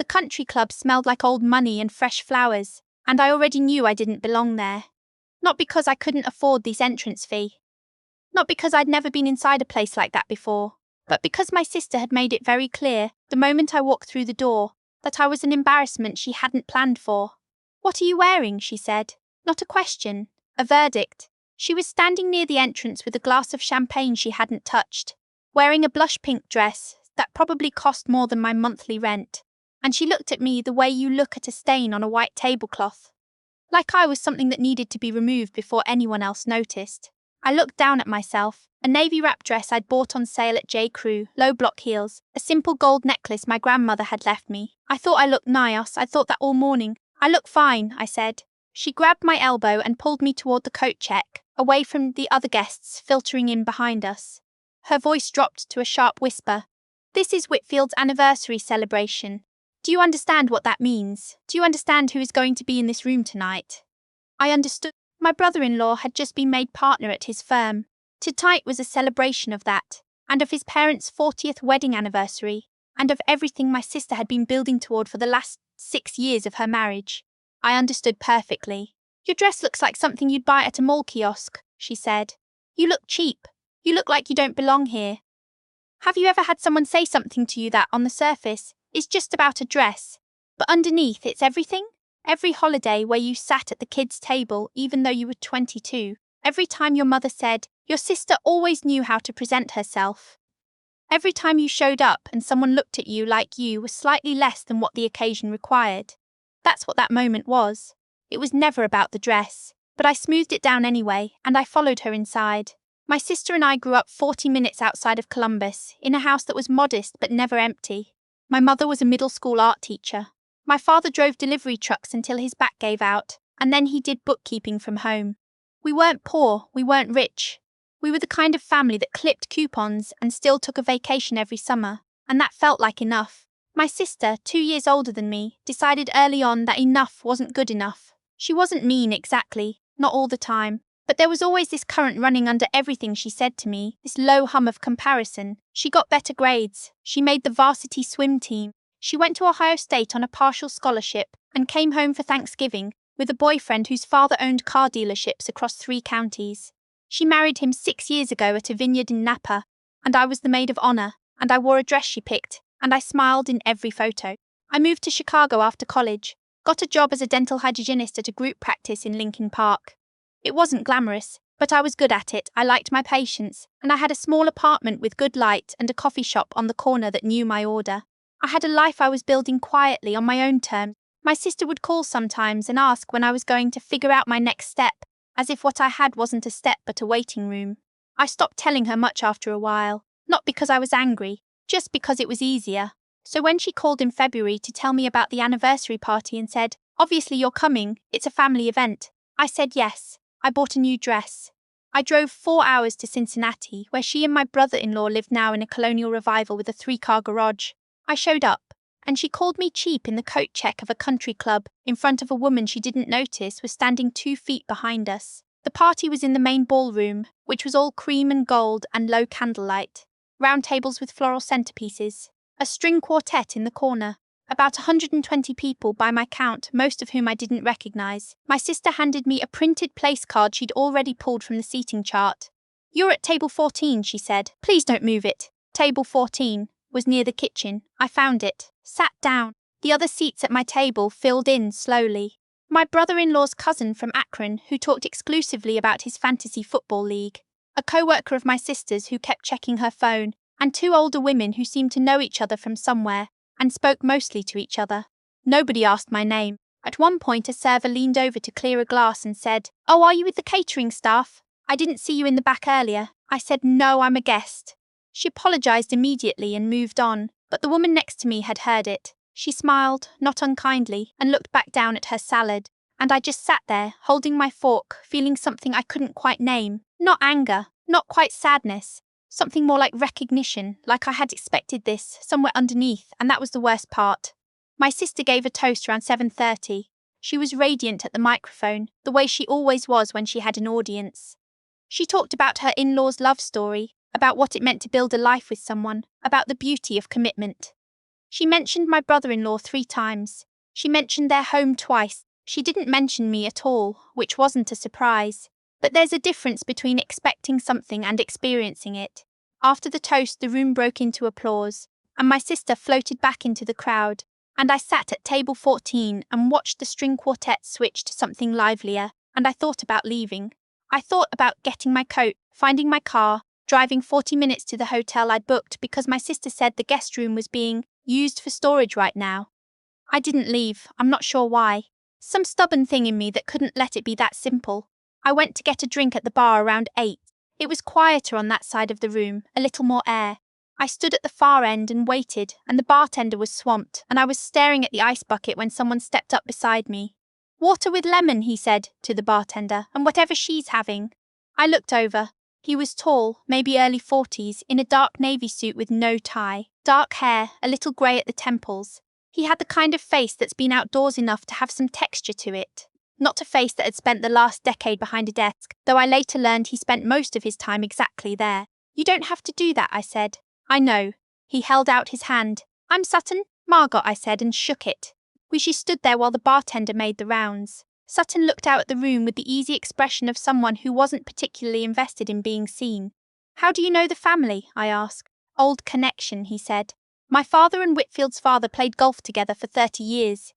country club smelled like old money and fresh flowers, and I already knew I didn't belong there. Not because I couldn't afford the entrance fee. Not because I'd never been inside a place like that before, but because my sister had made it very clear, the moment I walked through the door, that I was an embarrassment she hadn't planned for. "What are you wearing?" she said. Not a question, a verdict. She was standing near the entrance with a glass of champagne she hadn't touched, wearing a blush pink dress that probably cost more than my monthly rent, and she looked at me the way you look at a stain on a white tablecloth. Like I was something that needed to be removed before anyone else noticed. I looked down at myself, a navy wrap dress I'd bought on sale at J. Crew, low block heels, a simple gold necklace my grandmother had left me. I thought I looked nice, I'd thought that all morning. "I look fine," I said. She grabbed my elbow and pulled me toward the coat check, away from the other guests filtering in behind us. Her voice dropped to a sharp whisper. "This is Whitfield's anniversary celebration. Do you understand what that means? Do you understand who is going to be in this room tonight?" I understood. My brother-in-law had just been made partner at his firm. Tonight was a celebration of that, and of his parents' 40th wedding anniversary, and of everything my sister had been building toward for the last 6 years of her marriage. I understood perfectly. "Your dress looks like something you'd buy at a mall kiosk," she said. "You look cheap. You look like you don't belong here." Have you ever had someone say something to you that, on the surface, is just about a dress, but underneath it's everything? Every holiday where you sat at the kids' table even though you were 22, every time your mother said, "Your sister always knew how to present herself." Every time you showed up and someone looked at you like you were slightly less than what the occasion required. That's what that moment was. It was never about the dress, but I smoothed it down anyway, and I followed her inside. My sister and I grew up 40 minutes outside of Columbus, in a house that was modest but never empty. My mother was a middle school art teacher. My father drove delivery trucks until his back gave out, and then he did bookkeeping from home. We weren't poor, we weren't rich. We were the kind of family that clipped coupons and still took a vacation every summer, and that felt like enough. My sister, 2 years older than me, decided early on that enough wasn't good enough. She wasn't mean exactly, not all the time, but there was always this current running under everything she said to me, this low hum of comparison. She got better grades, she made the varsity swim team, she went to Ohio State on a partial scholarship, and came home for Thanksgiving with a boyfriend whose father owned car dealerships across 3 counties. She married him 6 years ago at a vineyard in Napa, and I was the maid of honor, and I wore a dress she picked, and I smiled in every photo. I moved to Chicago after college, got a job as a dental hygienist at a group practice in Lincoln Park. It wasn't glamorous, but I was good at it, I liked my patients, and I had a small apartment with good light and a coffee shop on the corner that knew my order. I had a life I was building quietly on my own terms. My sister would call sometimes and ask when I was going to figure out my next step, as if what I had wasn't a step but a waiting room. I stopped telling her much after a while, not because I was angry, just because it was easier. So when she called in February to tell me about the anniversary party and said, "Obviously you're coming, it's a family event," I said yes. I bought a new dress. I drove 4 hours to Cincinnati, where she and my brother-in-law lived now in a colonial revival with a 3-car garage. I showed up, and she called me cheap in the coat check of a country club, in front of a woman she didn't notice was standing 2 feet behind us. The party was in the main ballroom, which was all cream and gold and low candlelight. Round tables with floral centerpieces. A string quartet in the corner. About 120 people by my count, most of whom I didn't recognize. My sister handed me a printed place card she'd already pulled from the seating chart. "You're at table 14, she said. "Please don't move it." Table 14 was near the kitchen. I found it, sat down. The other seats at my table filled in slowly. My brother-in-law's cousin from Akron, who talked exclusively about his fantasy football league. A co-worker of my sister's who kept checking her phone, and 2 older women who seemed to know each other from somewhere, and spoke mostly to each other. Nobody asked my name. At one point a server leaned over to clear a glass and said, "Oh, are you with the catering staff? I didn't see you in the back earlier." I said, "No, I'm a guest." She apologized immediately and moved on, but the woman next to me had heard it. She smiled, not unkindly, and looked back down at her salad, and I just sat there, holding my fork, feeling something I couldn't quite name. Not anger, not quite sadness. Something more like recognition, like I had expected this, somewhere underneath, and that was the worst part. My sister gave a toast around 7:30. She was radiant at the microphone, the way she always was when she had an audience. She talked about her in-laws' love story, about what it meant to build a life with someone, about the beauty of commitment. She mentioned my brother-in-law 3 times. She mentioned their home twice. She didn't mention me at all, which wasn't a surprise. But there's a difference between expecting something and experiencing it. After the toast, the room broke into applause, and my sister floated back into the crowd, and I sat at table 14 and watched the string quartet switch to something livelier, and I thought about leaving. I thought about getting my coat, finding my car, driving 40 minutes to the hotel I'd booked because my sister said the guest room was being used for storage right now. I didn't leave, I'm not sure why. Some stubborn thing in me that couldn't let it be that simple. I went to get a drink at the bar around 8. It was quieter on that side of the room, a little more air. I stood at the far end and waited, and the bartender was swamped, and I was staring at the ice bucket when someone stepped up beside me. "Water with lemon," he said to the bartender, "and whatever she's having." I looked over. He was tall, maybe early 40s, in a dark navy suit with no tie, dark hair, a little grey at the temples. He had the kind of face that's been outdoors enough to have some texture to it. Not a face that had spent the last decade behind a desk, though I later learned he spent most of his time exactly there. "You don't have to do that," I said. "I know." He held out his hand. "I'm Sutton, Margot," I said, and shook it. We stood there while the bartender made the rounds. Sutton looked out at the room with the easy expression of someone who wasn't particularly invested in being seen. "How do you know the family?" I asked. "Old connection," he said. "My father and Whitfield's father played golf together for 30 years.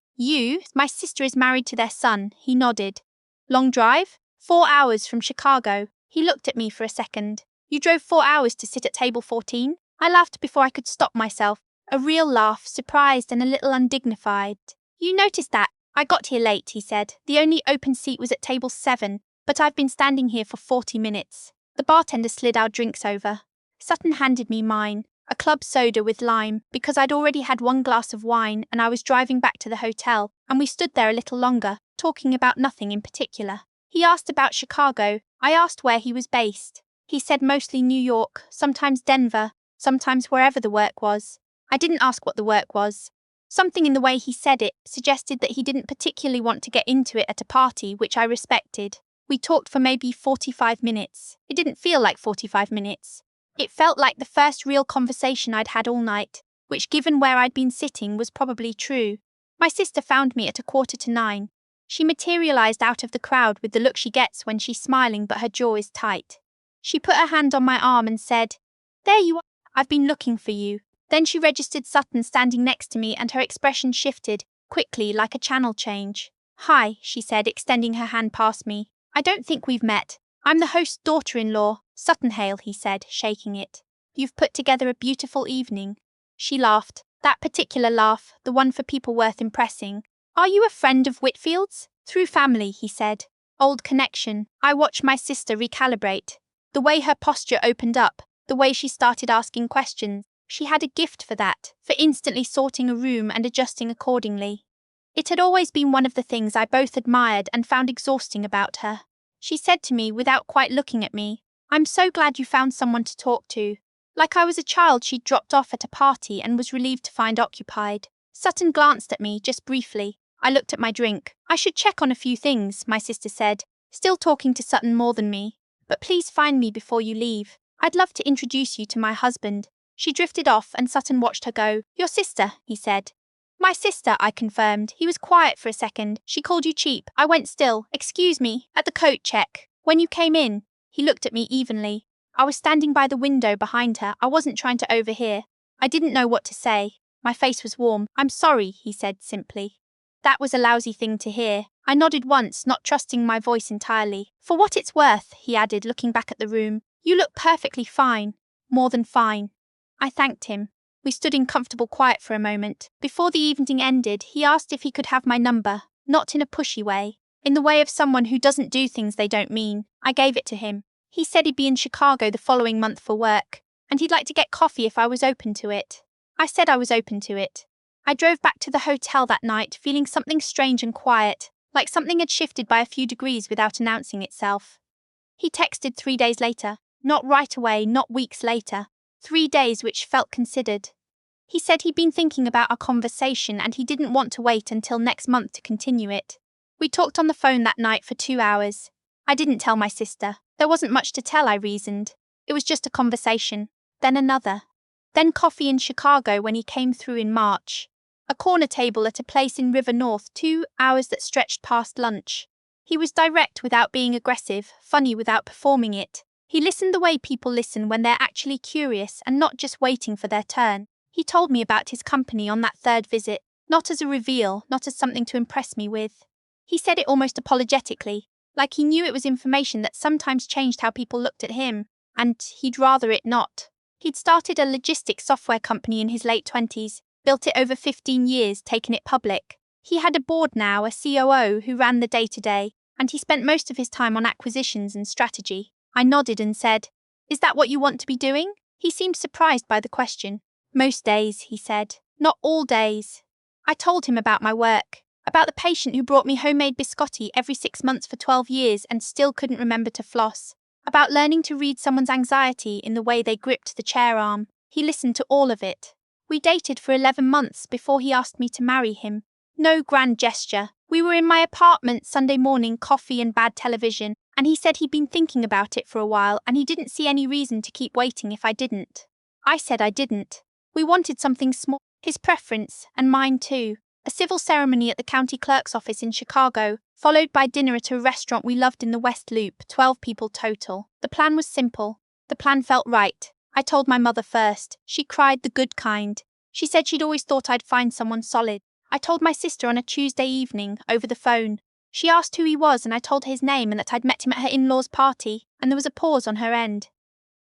My sister is married to their son." He nodded. "Long drive?" 4 hours from Chicago." He looked at me for a second. "You drove 4 hours to sit at table 14? I laughed before I could stop myself. A real laugh, surprised and a little undignified. "You noticed that? I got here late," he said. "The only open seat was at table 7, but I've been standing here for 40 minutes. The bartender slid our drinks over. Sutton handed me mine, a club soda with lime, because I'd already had 1 glass of wine and I was driving back to the hotel, and we stood there a little longer, talking about nothing in particular. He asked about Chicago. I asked where he was based. He said mostly New York, sometimes Denver, sometimes wherever the work was. I didn't ask what the work was. Something in the way he said it suggested that he didn't particularly want to get into it at a party, which I respected. We talked for maybe 45 minutes. It didn't feel like 45 minutes. It felt like the first real conversation I'd had all night, which, given where I'd been sitting, was probably true. My sister found me at 8:45. She materialized out of the crowd with the look she gets when she's smiling but her jaw is tight. She put her hand on my arm and said, "There you are. I've been looking for you." Then she registered Sutton standing next to me and her expression shifted, quickly, like a channel change. "Hi," she said, extending her hand past me. "I don't think we've met. I'm the host's daughter-in-law, Sutton Hale," he said, shaking it. "You've put together a beautiful evening." She laughed, that particular laugh, the one for people worth impressing. "Are you a friend of Whitfield's?" "Through family," he said. "Old connection." I watched my sister recalibrate. The way her posture opened up, the way she started asking questions. She had a gift for that, for instantly sorting a room and adjusting accordingly. It had always been one of the things I both admired and found exhausting about her. She said to me, without quite looking at me, "I'm so glad you found someone to talk to." Like I was a child she'd dropped off at a party and was relieved to find occupied. Sutton glanced at me, just briefly. I looked at my drink. "I should check on a few things," my sister said, still talking to Sutton more than me. "But please find me before you leave. I'd love to introduce you to my husband." She drifted off and Sutton watched her go. "Your sister," he said. "My sister," I confirmed. He was quiet for a second. "She called you cheap." I went still. "Excuse me, at the coat check. When you came in." He looked at me evenly. I was standing by the window behind her. I wasn't trying to overhear. I didn't know what to say. My face was warm. "I'm sorry," he said simply. That was a lousy thing to hear. I nodded once, not trusting my voice entirely. "For what it's worth," he added, looking back at the room, "you look perfectly fine. More than fine." I thanked him. We stood in comfortable quiet for a moment. Before the evening ended, he asked if he could have my number, not in a pushy way, in the way of someone who doesn't do things they don't mean. I gave it to him. He said he'd be in Chicago the following month for work, and he'd like to get coffee if I was open to it. I said I was open to it. I drove back to the hotel that night, feeling something strange and quiet, like something had shifted by a few degrees without announcing itself. He texted 3 days later, not right away, not weeks later. 3 days which felt considered. He said he'd been thinking about our conversation and he didn't want to wait until next month to continue it. We talked on the phone that night for 2 hours. I didn't tell my sister. There wasn't much to tell, I reasoned. It was just a conversation. Then another. Then coffee in Chicago when he came through in March. A corner table at a place in River North, 2 hours that stretched past lunch. He was direct without being aggressive, funny without performing it. He listened the way people listen when they're actually curious and not just waiting for their turn. He told me about his company on that third visit, not as a reveal, not as something to impress me with. He said it almost apologetically, like he knew it was information that sometimes changed how people looked at him, and he'd rather it not. He'd started a logistics software company in his late 20s, built it over 15 years, taken it public. He had a board now, a COO who ran the day-to-day, and he spent most of his time on acquisitions and strategy. I nodded and said, "Is that what you want to be doing?" He seemed surprised by the question. "Most days," he said. "Not all days." I told him about my work, about the patient who brought me homemade biscotti every 6 months for 12 years and still couldn't remember to floss, about learning to read someone's anxiety in the way they gripped the chair arm. He listened to all of it. We dated for 11 months before he asked me to marry him. No grand gesture. We were in my apartment Sunday morning, coffee and bad television, and he said he'd been thinking about it for a while and he didn't see any reason to keep waiting if I didn't. I said I didn't. We wanted something small, his preference, and mine too. A civil ceremony at the county clerk's office in Chicago, followed by dinner at a restaurant we loved in the West Loop, 12 people total. The plan was simple. The plan felt right. I told my mother first. She cried the good kind. She said she'd always thought I'd find someone solid. I told my sister on a Tuesday evening, over the phone. She asked who he was and I told her his name and that I'd met him at her in-laws' party, and there was a pause on her end.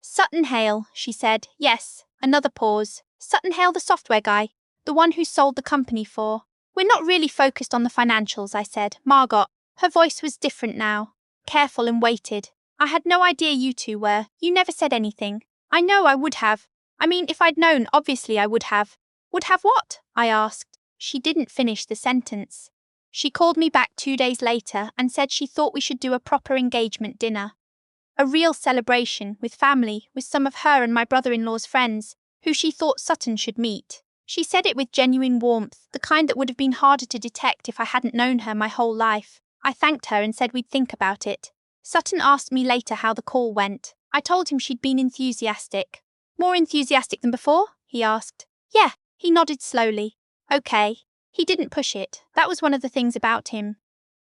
"Sutton Hale," she said. "Yes." Another pause. "Sutton Hale, the software guy. The one who sold the company for." "We're not really focused on the financials," I said. "Margot." Her voice was different now. Careful and weighted. "I had no idea you two were. You never said anything." "I know I would have. I mean, if I'd known, obviously I would have." "Would have what?" I asked. She didn't finish the sentence. She called me back 2 days later and said she thought we should do a proper engagement dinner. A real celebration, with family, with some of her and my brother-in-law's friends, who she thought Sutton should meet. She said it with genuine warmth, the kind that would have been harder to detect if I hadn't known her my whole life. I thanked her and said we'd think about it. Sutton asked me later how the call went. I told him she'd been enthusiastic. "More enthusiastic than before?" he asked. "Yeah," he nodded slowly. "Okay." He didn't push it. That was one of the things about him.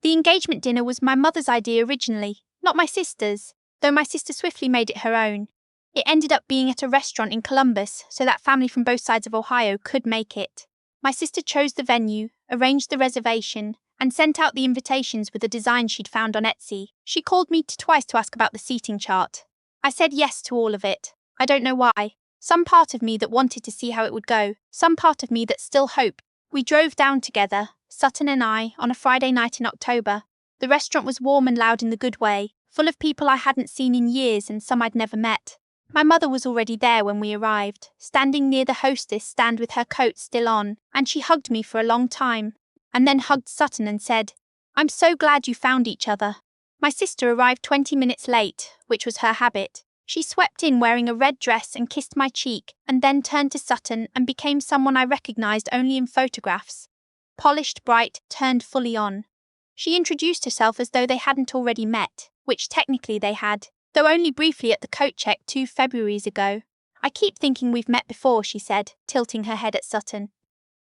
The engagement dinner was my mother's idea originally, not my sister's, though my sister swiftly made it her own. It ended up being at a restaurant in Columbus, so that family from both sides of Ohio could make it. My sister chose the venue, arranged the reservation, and sent out the invitations with a design she'd found on Etsy. She called me twice to ask about the seating chart. I said yes to all of it. I don't know why. Some part of me that wanted to see how it would go, some part of me that still hoped. We drove down together, Sutton and I, on a Friday night in October. The restaurant was warm and loud in the good way, full of people I hadn't seen in years and some I'd never met. My mother was already there when we arrived, standing near the hostess stand with her coat still on, and she hugged me for a long time, and then hugged Sutton and said, "I'm so glad you found each other." My sister arrived 20 minutes late, which was her habit. She swept in wearing a red dress and kissed my cheek, and then turned to Sutton and became someone I recognized only in photographs. Polished, bright, turned fully on. She introduced herself as though they hadn't already met, which technically they had, though only briefly at the coat check 2 Februaries ago. "I keep thinking we've met before," she said, tilting her head at Sutton.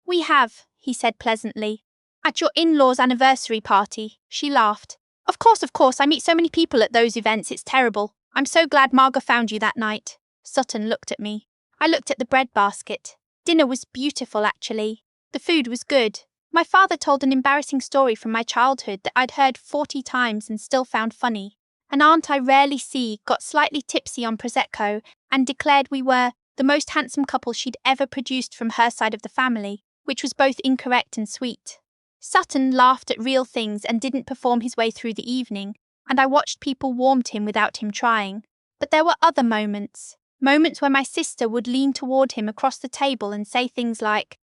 "We have," he said pleasantly. "At your in-laws' anniversary party," she laughed. Of course, I meet so many people at those events, it's terrible. I'm so glad Margot found you that night." Sutton looked at me. I looked at the bread basket. Dinner was beautiful, actually. The food was good. My father told an embarrassing story from my childhood that I'd heard 40 times and still found funny. An aunt I rarely see got slightly tipsy on Prosecco and declared we were the most handsome couple she'd ever produced from her side of the family, which was both incorrect and sweet. Sutton laughed at real things and didn't perform his way through the evening, and I watched people warm to him without him trying. But there were other moments where my sister would lean toward him across the table and say things like,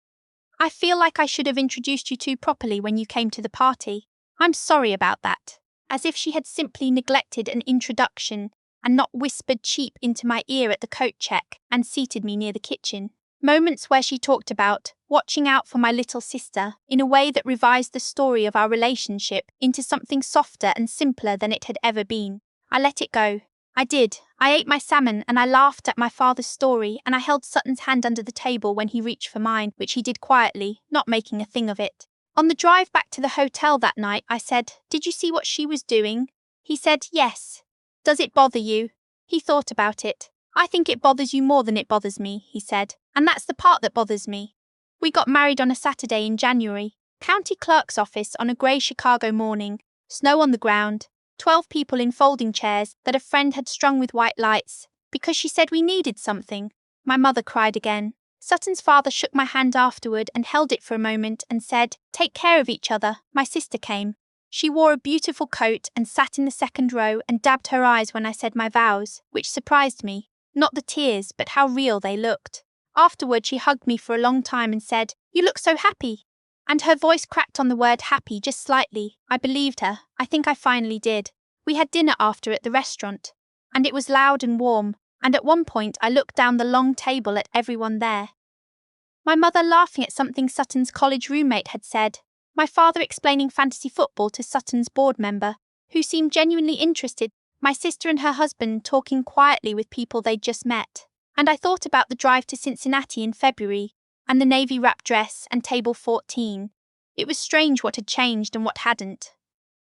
"I feel like I should have introduced you two properly when you came to the party. I'm sorry about that." As if she had simply neglected an introduction and not whispered cheap into my ear at the coat check and seated me near the kitchen. Moments where she talked about watching out for my little sister in a way that revised the story of our relationship into something softer and simpler than it had ever been. I let it go. I did. I ate my salmon and I laughed at my father's story and I held Sutton's hand under the table when he reached for mine, which he did quietly, not making a thing of it. On the drive back to the hotel that night, I said, "Did you see what she was doing?" He said, "Yes." "Does it bother you?" He thought about it. "I think it bothers you more than it bothers me," he said. "And that's the part that bothers me." We got married on a Saturday in January. County clerk's office on a grey Chicago morning. Snow on the ground. 12 people in folding chairs that a friend had strung with white lights, because she said we needed something. My mother cried again. Sutton's father shook my hand afterward and held it for a moment and said, "Take care of each other." My sister came. She wore a beautiful coat and sat in the second row and dabbed her eyes when I said my vows, which surprised me. Not the tears, but how real they looked. Afterward, she hugged me for a long time and said, "You look so happy." And her voice cracked on the word happy just slightly. I believed her. I think I finally did. We had dinner after at the restaurant, and it was loud and warm, and at one point I looked down the long table at everyone there. My mother laughing at something Sutton's college roommate had said. My father explaining fantasy football to Sutton's board member, who seemed genuinely interested. My sister and her husband talking quietly with people they'd just met. And I thought about the drive to Cincinnati in February, and the navy wrap dress and table 14. It was strange what had changed and what hadn't.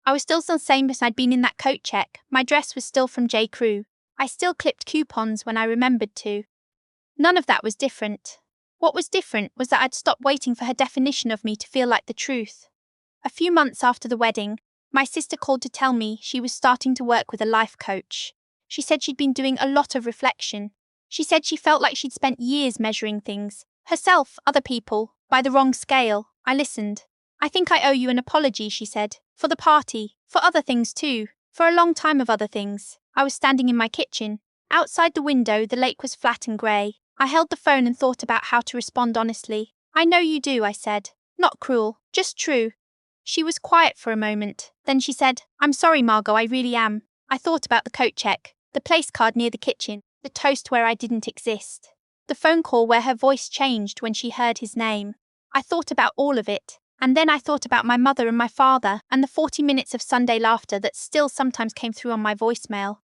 I was still the same as I'd been in that coat check. My dress was still from J. Crew. I still clipped coupons when I remembered to. None of that was different. What was different was that I'd stopped waiting for her definition of me to feel like the truth. A few months after the wedding, my sister called to tell me she was starting to work with a life coach. She said she'd been doing a lot of reflection. She said she felt like she'd spent years measuring things, herself, other people, by the wrong scale. I listened. "I think I owe you an apology," she said, "for the party, for other things too, for a long time of other things." I was standing in my kitchen. Outside the window, the lake was flat and grey. I held the phone and thought about how to respond honestly. "I know you do," I said. "Not cruel, just true." She was quiet for a moment. Then she said, "I'm sorry, Margot, I really am." I thought about the coat check, the place card near the kitchen, the toast where I didn't exist, the phone call where her voice changed when she heard his name. I thought about all of it, and then I thought about my mother and my father and the 40 minutes of Sunday laughter that still sometimes came through on my voicemail.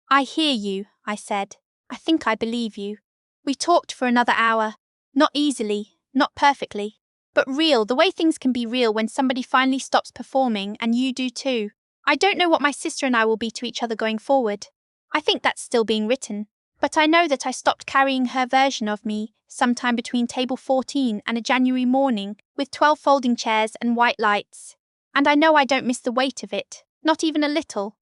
"I hear you," I said. "I think I believe you." We talked for another hour. Not easily, not perfectly, but real, the way things can be real when somebody finally stops performing and you do too. I don't know what my sister and I will be to each other going forward. I think that's still being written. But I know that I stopped carrying her version of me sometime between table 14 and a January morning with 12 folding chairs and white lights. And I know I don't miss the weight of it, not even a little.